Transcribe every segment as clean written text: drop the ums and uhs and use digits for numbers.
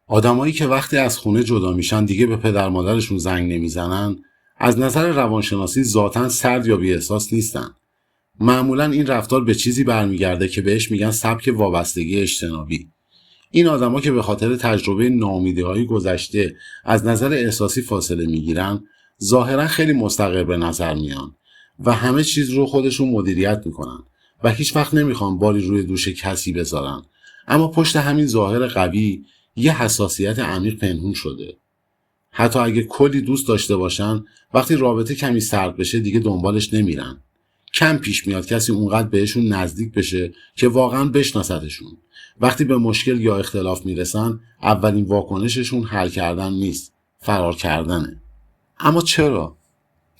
آدمایی که وقتی از خونه جدا میشن دیگه به پدر مادرشون زنگ نمیزنن، از نظر روانشناسی ذاتاً سرد یا بی‌احساس نیستن. معمولاً این رفتار به چیزی برمیگرده که بهش میگن سبک وابستگی اجتنابی. این آدما که به خاطر تجربه ناامیدی‌های گذشته از نظر احساسی فاصله میگیرن، ظاهراً خیلی مستقر به نظر میان و همه چیز رو خودشون مدیریت میکنن و هیچ وقت نمیخوان باری روی دوش کسی بذارن. اما پشت همین ظاهر قوی یه حساسیت عمیق پنهون شده. حتی اگه کلی دوست داشته باشن، وقتی رابطه کمی سرد بشه دیگه دنبالش نمیرن. کم پیش میاد کسی اونقدر بهشون نزدیک بشه که واقعا بشناستشون. وقتی به مشکل یا اختلاف میرسن، اولین واکنششون حل کردن نیست، فرار کردنه. اما چرا؟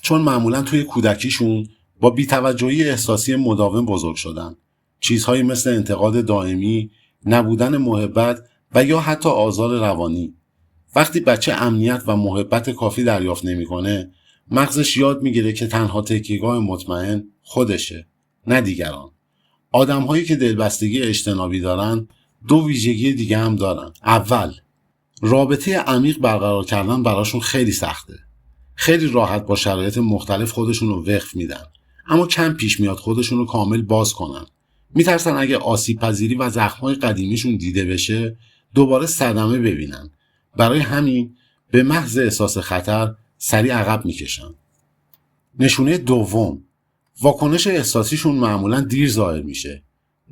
چون معمولا توی کودکیشون با بی‌توجهی احساسی مداوم بزرگ شدن. چیزهایی مثل انتقاد دائمی، نبودن محبت و یا حتی آزار روانی. وقتی بچه امنیت و محبت کافی دریافت نمیکنه، مغزش یاد میگیره که تنها تکیهگاه مطمئن خودشه، نه دیگران. آدم‌هایی که دلبستگی اجتنابی دارن، دو ویژگی دیگه هم دارن. اول، رابطه عمیق برقرار کردن براشون خیلی سخته. خیلی راحت با شرایط مختلف خودشون رو وقف میدن، اما کم پیش میاد خودشون رو کامل باز کنن. میترسن اگه آسیب پذیری و زخم‌های قدیمیشون دیده بشه، دوباره صدمه ببینن. برای همین به محض احساس خطر سریع عقب میکشن. نشونه دوم، واکنش احساسیشون معمولاً دیر ظاهر میشه.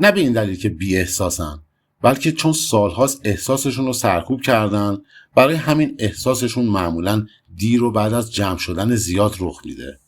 نه به این دلیل که بی احساسن، بلکه چون سالهاست احساسشون رو سرکوب کردن. برای همین احساسشون معمولاً دیر و بعد از جمع شدن زیاد رخ میده.